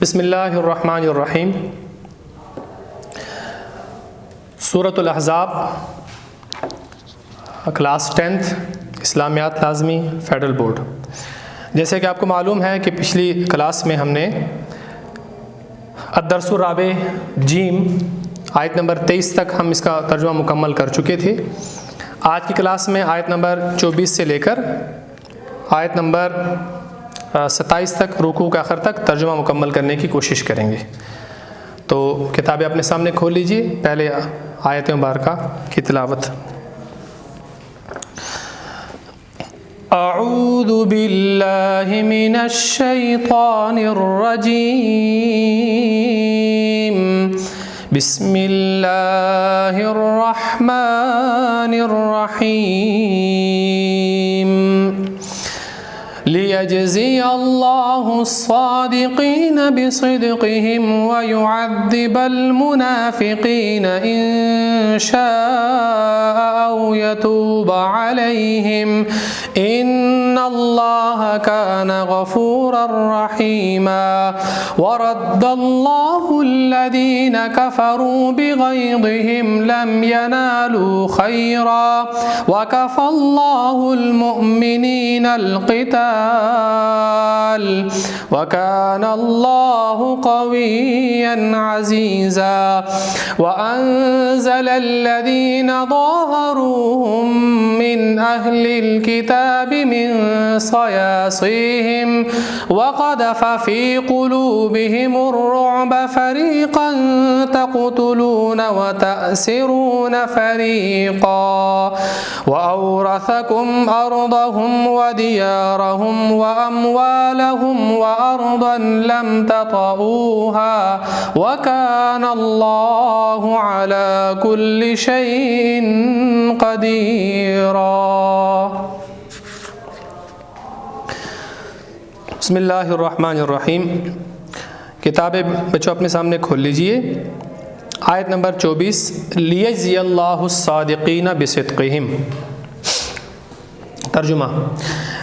بسم اللہ الرحمن الرحیم۔ سورۃ الاحزاب، کلاس 10 اسلامیات لازمی فیڈرل بورڈ۔ جیسے کہ آپ کو معلوم ہے کہ پچھلی کلاس میں ہم نے الدرس الرابع جیم آیت نمبر 23 تک ہم اس کا ترجمہ مکمل کر چکے تھے۔ آج کی کلاس میں آیت نمبر 24 سے لے کر آیت نمبر 27 تک رکوع کے آخر تک ترجمہ مکمل کرنے کی کوشش کریں گے۔ تو کتابیں اپنے سامنے کھول لیجئے، پہلے آیت مبارکہ کی تلاوت۔ اعوذ باللہ من الشیطان الرجیم، بسم اللہ الرحمن الرحیم۔ لیجزی اللہ الصادقین بصدقہم ویعذب المنافقین ان شاء او یتوب علیہم ان اللہ کان غفورا رحیما۔ ورد اللہ الذین کفروا بغیظہم لم ینالوا خیرا وکفی اللہ المؤمنین القتال وكان الله قويا عزيزا۔ وأنزل الذين ظاهروهم من أهل الكتاب من صياصيهم وقذف في قلوبهم الرعب فريقا تقتلون وتأسرون فريقا وأورثكم أرضهم وديارهم وأموالهم وأرضا لم تطئوها وكان الله على كل شيء قديرا۔ بسم اللہ الرحمن الرحیم۔ کتابیں بچوں اپنے سامنے کھول لیجئے۔ آیت نمبر 24، لیجزی اللہ الصادقین بصدقہم۔ ترجمہ: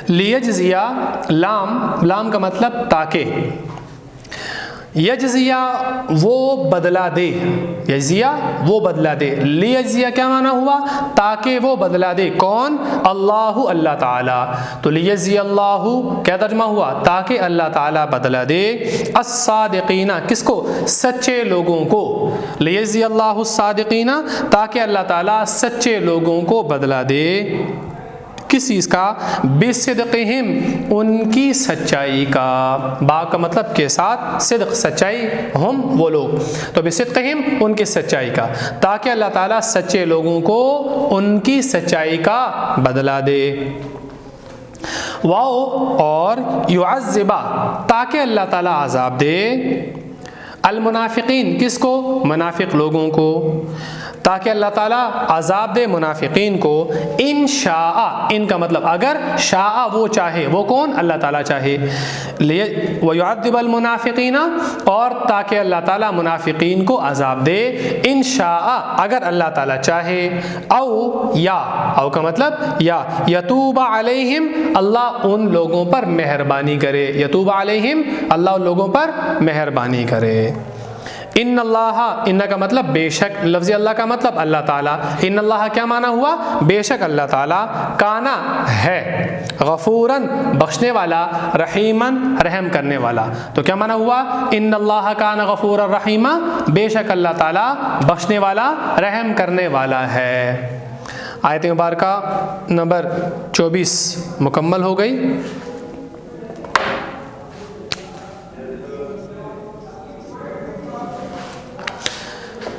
لیجزیہ، لام کا مطلب تاکہ، یجزیہ وہ بدلہ دے، یجزیہ وہ بدلہ دے، لیجزیہ کیا معنی ہوا؟ تاکہ وہ بدلہ دے۔ کون؟ اللہ، اللہ تعالیٰ۔ تو لیجزی اللہ کیا ترجمہ ہوا؟ تاکہ اللہ تعالیٰ بدلہ دے الصادقین، کس کو؟ سچے لوگوں کو۔ لیجزی اللہ الصادقین، تاکہ اللہ تعالیٰ سچے لوگوں کو بدلہ دے۔ کس چیز کا؟ بصدقہم، ان کی سچائی کا۔ با کا مطلب کے ساتھ، صدق سچائی، ہم وہ لوگ، تو بصدقہم ان کی سچائی کا، تاکہ اللہ تعالیٰ سچے لوگوں کو ان کی سچائی کا بدلہ دے۔ واو اور یعذبا، تاکہ اللہ تعالیٰ عذاب دے المنافقین، کس کو؟ منافق لوگوں کو، تاکہ اللہ تعالیٰ عذاب دے منافقین کو۔ ان شاء، ان کا مطلب اگر، شاء وہ چاہے، وہ کون؟ اللہ تعالیٰ چاہے۔ وَيُعَذِّبَ الْمُنَافِقِينَ، اور تاکہ اللہ تعالیٰ منافقین کو عذاب دے۔ ان شاء، اگر اللہ تعالیٰ چاہے۔ او، یا، او کا مطلب یا، یتوب علیہم، اللہ ان لوگوں پر مہربانی کرے۔ یتوب علیہم، اللہ ان لوگوں پر مہربانی کرے۔ ان اللہ، ان کا مطلب بے شک، لفظ اللہ کا مطلب اللہ تعالیٰ۔ ان اللہ کیا معنی ہوا؟ بے شک اللہ تعالیٰ، کانا ہے، غفوراً بخشنے والا، رحیماً رحم کرنے والا۔ تو کیا معنی ہوا؟ ان اللہ کانا غفورا رحیما، بے شک اللہ تعالیٰ بخشنے والا، رحم کرنے والا ہے۔ آیت مبارکہ نمبر 24 مکمل ہو گئی۔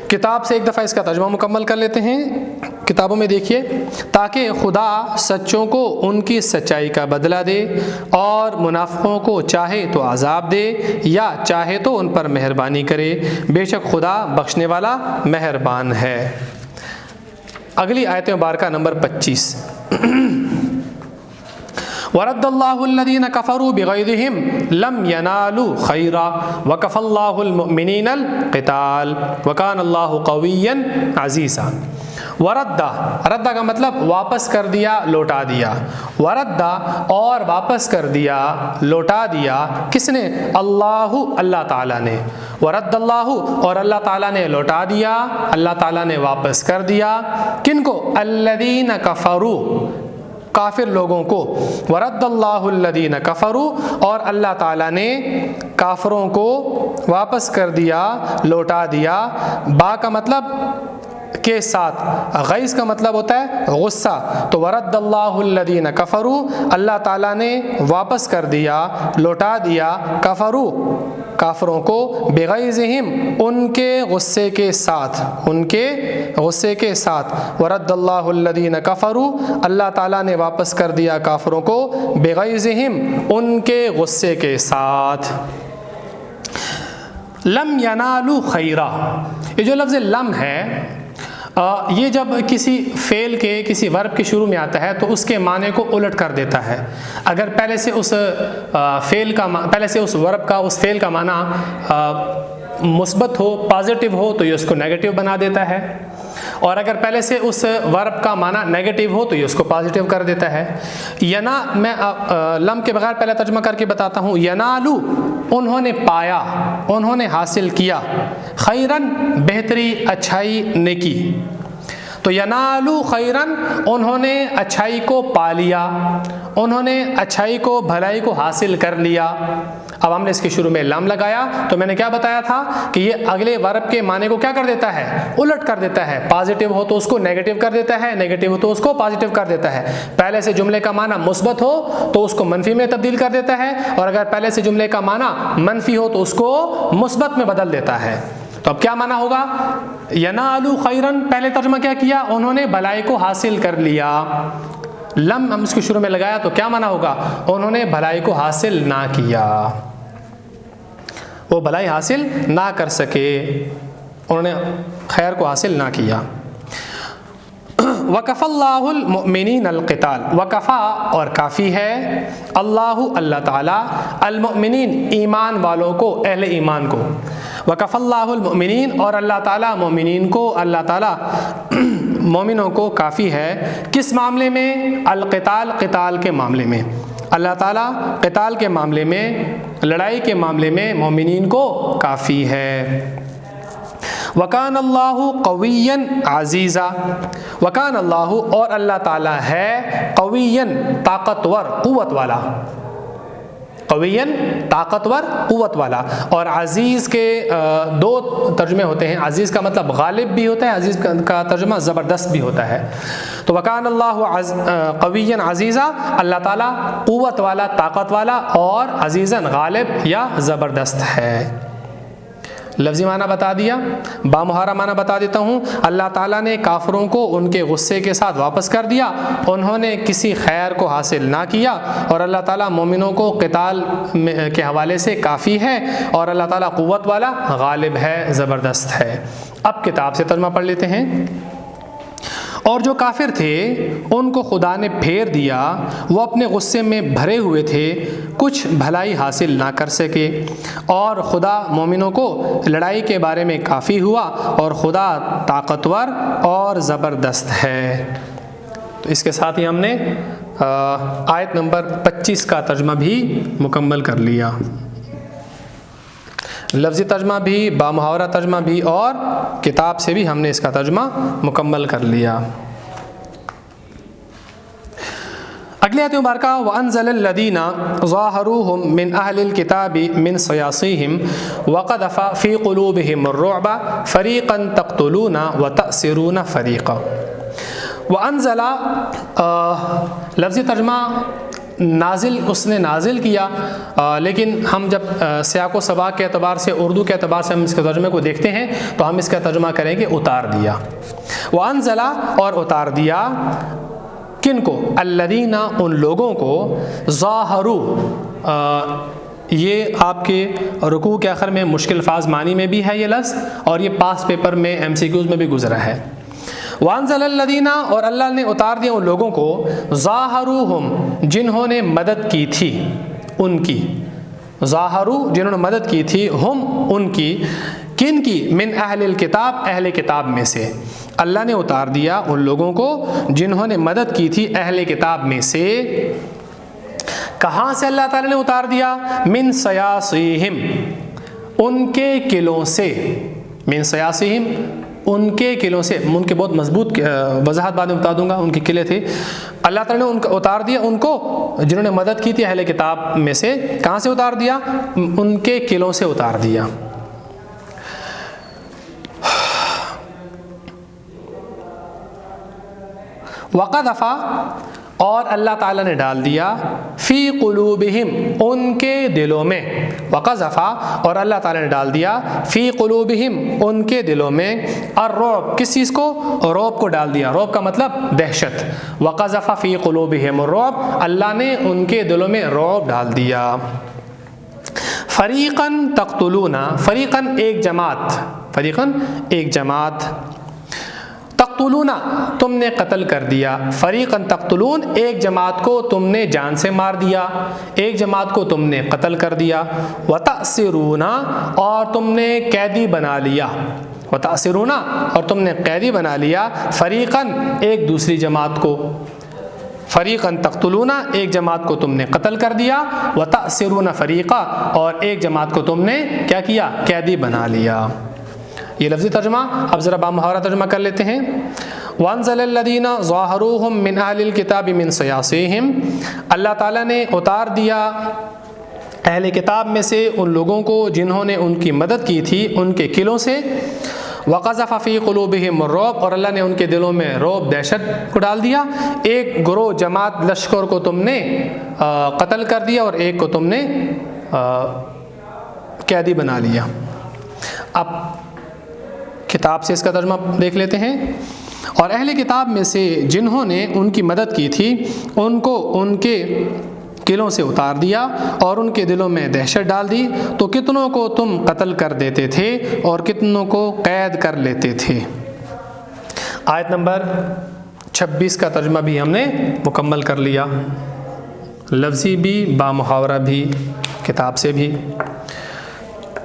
کتاب سے ایک دفعہ اس کا ترجمہ مکمل کر لیتے ہیں۔ کتابوں میں دیکھیے، تاکہ خدا سچوں کو ان کی سچائی کا بدلہ دے، اور منافقوں کو چاہے تو عذاب دے، یا چاہے تو ان پر مہربانی کرے، بے شک خدا بخشنے والا مہربان ہے۔ اگلی آیت مبارکہ نمبر 25۔ ورد اللہ الذین کفروا بغیظہم لم ینالوا خیرا وکفی اللہ المؤمنین القتال وکان اللہ قویا عزیزا۔ وردا، ردا کا مطلب واپس کر دیا، لوٹا دیا. وردا اور واپس کر دیا، لوٹا دیا. کس نے؟ اللہ، اللہ تعالیٰ نے. ورد اللہ، اور اللہ تعالیٰ نے لوٹا دیا، اللہ تعالیٰ نے واپس کر دیا. کن کو؟ الذین کفروا، کافر لوگوں کو. ورد اللہ الذین کفروا، اور اللہ تعالیٰ نے کافروں کو واپس کر دیا، لوٹا دیا. با کا مطلب کے ساتھ، غیظ کا مطلب ہوتا ہے غصہ. تو ورد اللہ الذین کفروا، اللہ تعالیٰ نے واپس کر دیا، لوٹا دیا، کفروا، کافروں کو، بغیظہم، ان کے غصے کے ساتھ، ان کے غصے کے ساتھ. ورد اللہ الذین کفروا، اللہ تعالیٰ نے واپس کر دیا کافروں کو، بغیظہم، ان کے غصے کے ساتھ. لم ینالوا خیرا، یہ جو لفظ لم ہے یہ جب کسی فعل کے، کسی ورب کے شروع میں آتا ہے تو اس کے معنی کو الٹ کر دیتا ہے. اگر پہلے سے اس فعل کا، پہلے سے اس ورب کا، اس فعل کا معنی مثبت ہو، پازیٹیو ہو، تو یہ اس کو نیگیٹو بنا دیتا ہے. اور اگر پہلے سے اس ورب کا معنی نیگیٹو ہو تو یہ اس کو پازیٹیو کر دیتا ہے. ینا، میں لم کے بغیر پہلے ترجمہ کر کے بتاتا ہوں. ینالو، انہوں نے پایا، انہوں نے حاصل کیا. خیرن، بہتری، اچھائی، نیکی. تو ینالو خیرن، انہوں نے اچھائی کو پا لیا، انہوں نے اچھائی کو، بھلائی کو حاصل کر لیا. اب ہم نے اس کے شروع میں لام لگایا تو میں نے کیا بتایا تھا کہ یہ اگلے ورب کے معنی کو کیا کر دیتا ہے؟ الٹ کر دیتا ہے. پازیٹیو ہو تو اس کو نیگیٹو کر دیتا ہے، نیگیٹو ہو تو اس کو پازیٹیو کر دیتا ہے. پہلے سے جملے کا معنی مثبت ہو تو اس کو منفی میں تبدیل کر دیتا ہے، اور اگر پہلے سے جملے کا معنی منفی ہو تو اس کو مثبت میں بدل دیتا ہے. تو اب کیا معنی ہوگا؟ ینالو خیرن، پہلے ترجمہ کیا کیا؟ انہوں نے بھلائی کو حاصل کر لیا. لم ہم اس کے شروع میں لگایا تو کیا معنی ہوگا؟ انہوں نے بھلائی کو حاصل نہ کیا، وہ بھلائی حاصل نہ کر سکے، انہوں نے خیر کو حاصل نہ کیا. وَكَفَى اللَّهُ الْمُؤْمِنِينَ الْقِتَالَ، وَكَفَى اور کافی ہے، اللہ، اللہ تعالیٰ، المؤمنین، ایمان والوں کو، اہل ایمان کو. وَكَفَى اللَّهُ الْمُؤْمِنِينَ، اور اللہ تعالیٰ مومنین کو، اللہ تعالیٰ مومنوں کو کافی ہے. کس معاملے میں؟ القتال، قتال کے معاملے میں. اللہ تعالیٰ قتال کے معاملے میں، لڑائی کے معاملے میں مومنین کو کافی ہے. وَكَانَ اللَّهُ قَوِيًّا عَزِيزًا، وَكَانَ اللَّهُ، اور اللہ تعالیٰ ہے، قویًّا، طاقتور، قوت والا. قویًا، طاقتور، قوت والا. اور عزیز کے دو ترجمے ہوتے ہیں. عزیز کا مطلب غالب بھی ہوتا ہے، عزیز کا ترجمہ زبردست بھی ہوتا ہے. تو وَكَانَ اللَّهُ قَوِيًّا عَزِيزًا، اللہ تعالیٰ قوت والا، طاقت والا، اور عزیزاً، غالب یا زبردست ہے. لفظی معنی بتا دیا، بامہارہ معنی بتا دیتا ہوں. اللہ تعالیٰ نے کافروں کو ان کے غصے کے ساتھ واپس کر دیا، انہوں نے کسی خیر کو حاصل نہ کیا، اور اللہ تعالیٰ مومنوں کو قتال کے حوالے سے کافی ہے، اور اللہ تعالیٰ قوت والا، غالب ہے، زبردست ہے. اب کتاب سے ترجمہ پڑھ لیتے ہیں. اور جو کافر تھے ان کو خدا نے پھیر دیا، وہ اپنے غصے میں بھرے ہوئے تھے، کچھ بھلائی حاصل نہ کر سکے، اور خدا مومنوں کو لڑائی کے بارے میں کافی ہوا، اور خدا طاقتور اور زبردست ہے. تو اس کے ساتھ ہی ہم نے آیت نمبر 25 کا ترجمہ بھی مکمل کر لیا. لفظی ترجمہ بھی، بامحاورہ ترجمہ بھی، اور کتاب سے بھی ہم نے اس کا ترجمہ مکمل کر لیا. اگلی آیت مبارکہ، وَأَنزَلَ الَّذِينَ ظَاهَرُوهُم مِّنْ أَهْلِ الْكِتَابِ مِنْ صَيَاصِيهِمْ وَقَذَفَ فِي قُلُوبِهِمُ الرُّعْبَ فَرِيقًا تَقْتُلُونَ وَتَأْسِرُونَ فَرِيقًا. وَأَنزَلَ، لفظی ترجمہ نازل، اس نے نازل کیا، لیکن ہم جب سیاق و سباق کے اعتبار سے، اردو کے اعتبار سے ہم اس کے ترجمے کو دیکھتے ہیں تو ہم اس کا ترجمہ کریں گے اتار دیا. وَأَنزَلَ، اور اتار دیا، کن کو؟ الذین، ان لوگوں کو، ظاہروا، یہ آپ کے رکوع کے آخر میں مشکل الفاظ معنی میں بھی ہے یہ لفظ، اور یہ پاس پیپر میں MCQs میں بھی گزرا ہے. وَأَنزَلَ الَّذِينَ، اور اللہ نے اتار دیا ان لوگوں کو، ظَاهَرُوهُم، جنہوں نے مدد کی تھی ان کی، ظَاهَرُوا، جنہوں نے مدد کی تھی، ہم، ان کی، کن کی؟ من اہل الکتاب، اہل کتاب میں سے. اللہ نے اتار دیا ان لوگوں کو جنہوں نے مدد کی تھی اہل کتاب میں سے. کہاں سے اللہ تعالیٰ نے اتار دیا؟ من سیاسیہم، ان کے قلعوں سے. من سیاسیہم، ان کے قلعوں سے. ان کے بہت مضبوط وضاحت بعد میں بتا دوں گا. ان کے قلعے تھے. اللہ تعالیٰ نے ان کو اتار دیا ان کو جنہوں نے مدد کی تھی اہل کتاب میں سے. کہاں سے اتار دیا؟ ان کے قلعوں سے اتار دیا. وقذف، اور اللہ تعالیٰ نے ڈال دیا فی قلوبہم، ان کے دلوں میں. وقذف، اور اللہ تعالیٰ نے ڈال دیا فی قلوبہم، ان کے دلوں میں الرعب، کس چیز کو؟ رعب کو ڈال دیا. رعب کا مطلب دہشت. وقذف فی قلوبہم الرعب، اللہ نے ان کے دلوں میں رعب ڈال دیا. فریقاً تقتلون، فریقاً ایک جماعت، فریقاً ایک جماعت. تقتلون، تم نے قتل کر دیا. فریقاً تقتلون، ایک جماعت کو تم نے جان سے مار دیا، ایک جماعت کو تم نے قتل کر دیا. وتأسرون، اور تم نے قیدی بنا لیا. وتأسرون، اور تم نے قیدی بنا لیا. فریقاً، ایک دوسری جماعت کو. فریقاً تقتلون، ایک جماعت کو تم نے قتل کر دیا. وتأسرون فریقا، اور ایک جماعت کو تم نے کیا کیا؟ قیدی بنا لیا. یہ لفظی ترجمہ. اب ذرا بامحاورہ ترجمہ کر لیتے ہیں. وانزل الذین ظاہروہم من اہل الکتاب من سیاسیہم، اللہ تعالیٰ نے اتار دیا اہل کتاب میں سے ان لوگوں کو جنہوں نے ان کی مدد کی تھی ان کے قلعوں سے. وقذف فی قلوبہم الرعب، اور اللہ نے ان کے دلوں میں رعب، دہشت کو ڈال دیا. ایک گروہ، جماعت، لشکر کو تم نے قتل کر دیا اور ایک کو تم نے قیدی بنا لیا. اب کتاب سے اس کا ترجمہ دیکھ لیتے ہیں. اور اہل کتاب میں سے جنہوں نے ان کی مدد کی تھی ان کو ان کے قلعوں سے اتار دیا اور ان کے دلوں میں دہشت ڈال دی. تو کتنوں کو تم قتل کر دیتے تھے اور کتنوں کو قید کر لیتے تھے. آیت نمبر 26 کا ترجمہ بھی ہم نے مکمل کر لیا، لفظی بھی، بامحاورہ بھی، کتاب سے بھی.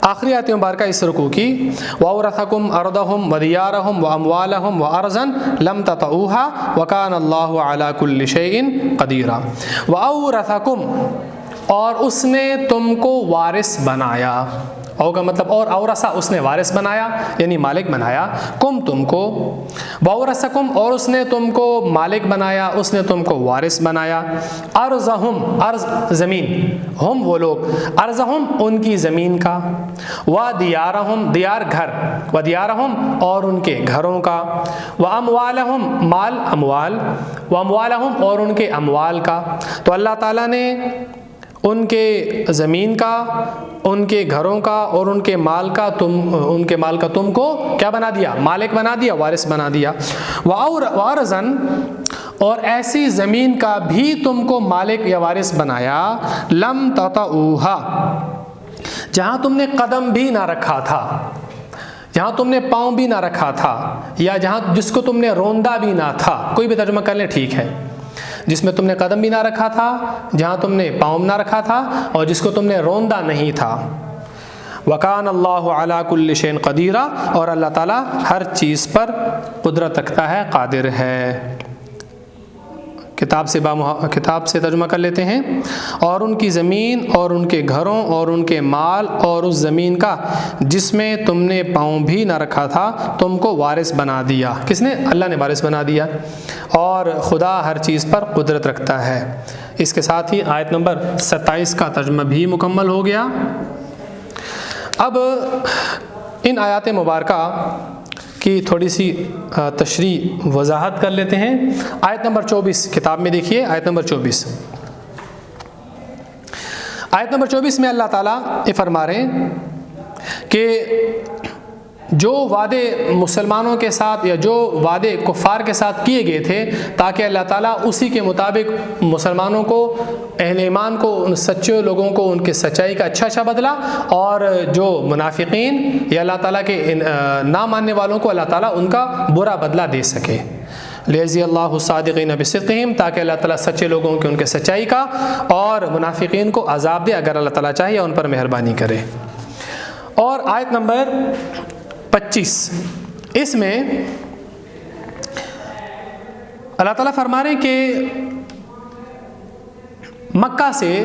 آخری آیت مبارکہ اس رکوع کی. وَأَوْرَثَكُمْ أَرْضَهُمْ وَدِيَارَهُمْ وَأَمْوَالَهُمْ وَأَرْضًا لَمْ تَطَئُوهَا وَكَانَ اللَّهُ عَلَى كُلِّ شَيْءٍ قَدِيرًا. وَأَوْرَثَكُمْ، اور اس نے تم کو وارث بنایا. او کا مطلب اور، اورثا اس نے وارث بنایا یعنی مالک بنایا. کم، تم کو. وَأَوْرَثَكُمْ، اور اس نے تم کو مالک بنایا، اس نے تم کو وارث بنایا. ارضہم، ارض زمین، ہم وہ لوگ، ارضہم ان کی زمین کا. وَدِيَارَهُمْ، دیار گھر، وَدِيَارَهُمْ اور ان کے گھروں کا. وَأَمْوَالَهُمْ مال، اموال. وَأَمْوَالَهُمْ اور ان کے اموال کا. تو اللہ تعالیٰ نے ان کے زمین کا، ان کے گھروں کا اور ان کے مال کا تم کو کیا بنا دیا؟ مالک بنا دیا، وارث بنا دیا. وارزن، اور ایسی زمین کا بھی تم کو مالک یا وارث بنایا. لم تطئوہا، جہاں تم نے قدم بھی نہ رکھا تھا، جہاں تم نے پاؤں بھی نہ رکھا تھا، یا جس کو تم نے روندا بھی نہ تھا. کوئی بھی ترجمہ کر لیں ٹھیک ہے. جس میں تم نے قدم بھی نہ رکھا تھا، جہاں تم نے پاؤں نہ رکھا تھا، اور جس کو تم نے روندا نہیں تھا. وَكَانَ اللَّهُ عَلَى كُلِّ شَيْءٍ قَدِيرًا، اور اللہ تعالیٰ ہر چیز پر قدرت رکھتا ہے، قادر ہے. کتاب سے ترجمہ کر لیتے ہیں. اور ان کی زمین اور ان کے گھروں اور ان کے مال اور اس زمین کا جس میں تم نے پاؤں بھی نہ رکھا تھا تم کو وارث بنا دیا. کس نے؟ اللہ نے وارث بنا دیا. اور خدا ہر چیز پر قدرت رکھتا ہے. اس کے ساتھ ہی آیت نمبر 27 کا ترجمہ بھی مکمل ہو گیا. اب ان آیات مبارکہ کی تھوڑی سی تشریح وضاحت کر لیتے ہیں. آیت نمبر 24 کتاب میں دیکھیے. آیت نمبر 24 میں اللہ تعالیٰ یہ فرما رہے ہیں کہ جو وعدے مسلمانوں کے ساتھ یا جو وعدے کفار کے ساتھ کیے گئے تھے تاکہ اللہ تعالیٰ اسی کے مطابق مسلمانوں کو، اہل ایمان کو، ان سچے لوگوں کو ان کے سچائی کا اچھا بدلہ، اور جو منافقین یا اللہ تعالیٰ کے نہ ماننے والوں کو اللہ تعالیٰ ان کا برا بدلہ دے سکے. لیجزی اللہ الصادقین بصدقہم، تاکہ اللہ تعالیٰ سچے لوگوں کے ان کے سچائی کا اور منافقین کو عذاب دے اگر اللہ تعالیٰ چاہے یا ان پر مہربانی کرے. اور آیت نمبر 25 اس میں اللہ تعالیٰ فرما رہے ہیں کہ مکہ سے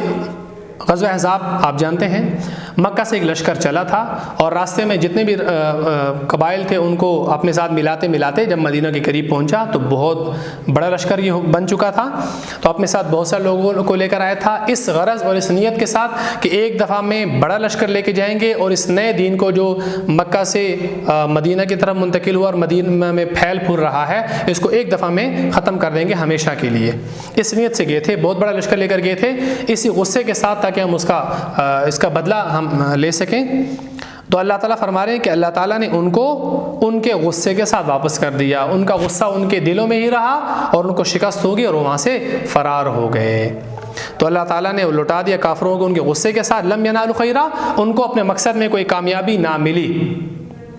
غزوہ احزاب آپ جانتے ہیں، مکہ سے ایک لشکر چلا تھا اور راستے میں جتنے بھی قبائل تھے ان کو اپنے ساتھ ملاتے ملاتے جب مدینہ کے قریب پہنچا تو بہت بڑا لشکر یہ بن چکا تھا، تو اپنے ساتھ بہت سارے لوگوں کو لے کر آیا تھا اس غرض اور اس نیت کے ساتھ کہ ایک دفعہ میں بڑا لشکر لے کے جائیں گے اور اس نئے دین کو جو مکہ سے مدینہ کی طرف منتقل ہوا اور مدینہ میں پھیل پھول رہا ہے اس کو ایک دفعہ میں ختم کر دیں گے ہمیشہ کے لیے، اس نیت سے گئے تھے، بہت بڑا لشکر لے کر گئے تھے اسی غصے کے ساتھ تاکہ ہم اس کا بدلہ ہم لے سکیں۔ تو اللہ تعالیٰ فرما رہے ہیں کہ اللہ تعالیٰ نے ان کو ان کے غصے کے ساتھ واپس کر دیا، ان کا غصہ ان کے دلوں میں ہی رہا اور ان کو شکست ہوگی اور وہ وہاں سے فرار ہو گئے۔ تو اللہ تعالیٰ نے لٹا دیا کافروں کو ان کے غصے کے ساتھ، لم ینالوا خیرا، ان کو اپنے مقصد میں کوئی کامیابی نہ ملی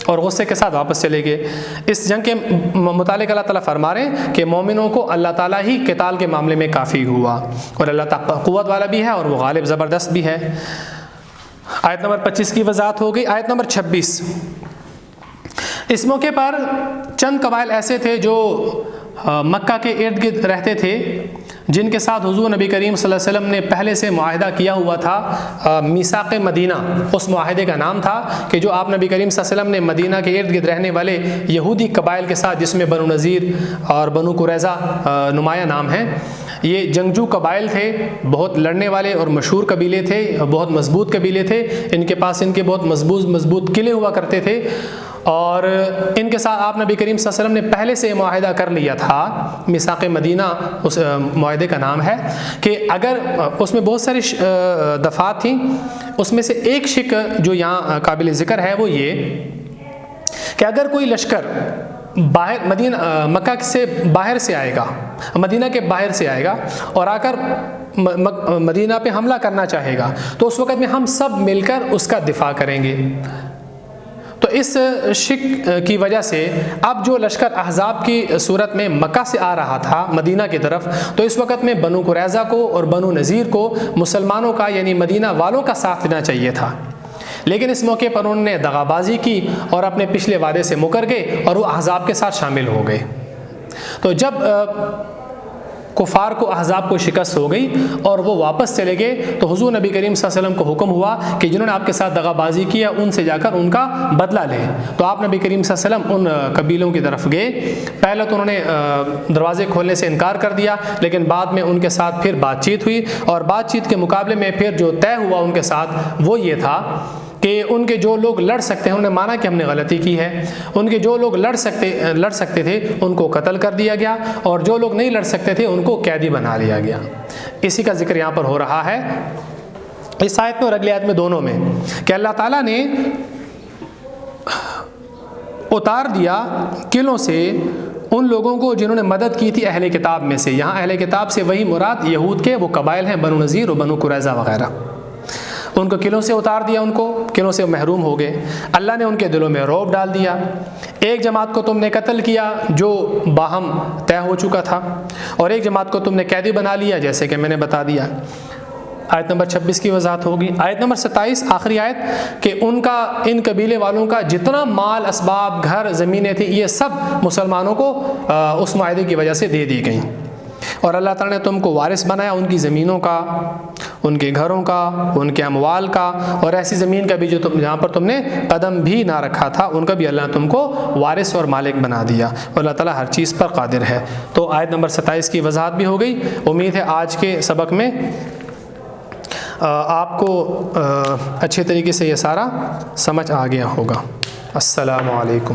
اور غصے کے ساتھ واپس چلے گئے۔ اس جنگ کے متعلق اللہ تعالیٰ فرما رہے ہیں کہ مومنوں کو اللہ تعالیٰ ہی قتال کے معاملے میں کافی ہوا اور اللہ تعالیٰ قوت والا بھی ہے اور وہ غالب زبردست بھی ہے۔ آیت نمبر 25 کی وضاحت ہو گئی۔ آیت نمبر 26، اس موقع پر چند قبائل ایسے تھے جو مکہ کے ارد گرد رہتے تھے جن کے ساتھ حضور نبی کریم صلی اللہ علیہ وسلم نے پہلے سے معاہدہ کیا ہوا تھا، میثاق مدینہ اس معاہدے کا نام تھا کہ جو آپ نبی کریم صلی اللہ علیہ وسلم نے مدینہ کے ارد گرد رہنے والے یہودی قبائل کے ساتھ، جس میں بنو نذیر اور بنو قریظہ نمایاں نام ہیں، یہ جنگجو قبائل تھے، بہت لڑنے والے اور مشہور قبیلے تھے، بہت مضبوط قبیلے تھے، ان کے پاس ان کے بہت مضبوط قلعے ہوا کرتے تھے اور ان کے ساتھ آپ نبی کریم صلی اللہ علیہ وسلم نے پہلے سے معاہدہ کر لیا تھا، میثاق مدینہ اس معاہدے کا نام ہے، کہ اگر اس میں بہت ساری دفعات تھیں، اس میں سے ایک شق جو یہاں قابل ذکر ہے وہ یہ کہ اگر کوئی لشکر باہر مکہ سے باہر سے آئے گا، مدینہ کے باہر سے آئے گا اور آ کر مدینہ پہ حملہ کرنا چاہے گا تو اس وقت میں ہم سب مل کر اس کا دفاع کریں گے۔ تو اس شک کی وجہ سے اب جو لشکر احزاب کی صورت میں مکہ سے آ رہا تھا مدینہ کی طرف، تو اس وقت میں بنو قریظہ کو اور بنو نذیر کو مسلمانوں کا یعنی مدینہ والوں کا ساتھ دینا چاہیے تھا، لیکن اس موقع پر انہوں نے دغا بازی کی اور اپنے پچھلے وعدے سے مکر گئے اور وہ احزاب کے ساتھ شامل ہو گئے۔ تو جب کفار کو احزاب کو شکست ہو گئی اور وہ واپس چلے گئے تو حضور نبی کریم صلی اللہ علیہ وسلم کو حکم ہوا کہ جنہوں نے آپ کے ساتھ دغا بازی کیا ان سے جا کر ان کا بدلہ لیں۔ تو آپ نبی کریم صلی اللہ علیہ وسلم ان قبیلوں کی طرف گئے، پہلے تو انہوں نے دروازے کھولنے سے انکار کر دیا، لیکن بعد میں ان کے ساتھ پھر بات چیت ہوئی اور بات چیت کے مقابلے میں پھر جو طے ہوا ان کے ساتھ وہ یہ تھا کہ ان کے جو لوگ لڑ سکتے ہیں، انہوں نے مانا کہ ہم نے غلطی کی ہے، ان کے جو لوگ لڑ سکتے تھے ان کو قتل کر دیا گیا اور جو لوگ نہیں لڑ سکتے تھے ان کو قیدی بنا لیا گیا۔ اسی کا ذکر یہاں پر ہو رہا ہے اس آیت میں اور اگلی آیت میں دونوں میں، کہ اللہ تعالیٰ نے اتار دیا قلعوں سے ان لوگوں کو جنہوں نے مدد کی تھی اہل کتاب میں سے۔ یہاں اہل کتاب سے وہی مراد یہود کے وہ قبائل ہیں، بنو نذیر اور بنو قریظہ وغیرہ، ان کو قلعوں سے اتار دیا، ان کو قلعوں سے محروم ہو گئے۔ اللہ نے ان کے دلوں میں رعب ڈال دیا۔ ایک جماعت کو تم نے قتل کیا جو باہم طے ہو چکا تھا اور ایک جماعت کو تم نے قیدی بنا لیا جیسے کہ میں نے بتا دیا۔ آیت نمبر 26 کی وضاحت ہوگی۔ آیت نمبر 27 آخری آیت کہ ان قبیلے والوں کا جتنا مال اسباب گھر زمینیں تھیں یہ سب مسلمانوں کو اس معاہدے کی وجہ سے دے دی گئیں اور اللہ تعالیٰ نے تم کو وارث بنایا ان کی زمینوں کا، ان کے گھروں کا، ان کے اموال کا، اور ایسی زمین کا بھی جو جہاں پر تم نے قدم بھی نہ رکھا تھا ان کا بھی اللہ نے تم کو وارث اور مالک بنا دیا اور اللہ تعالیٰ ہر چیز پر قادر ہے۔ تو آیت نمبر 27 کی وضاحت بھی ہو گئی۔ امید ہے آج کے سبق میں آپ کو اچھے طریقے سے یہ سارا سمجھ آ گیا ہوگا۔ السلام علیکم۔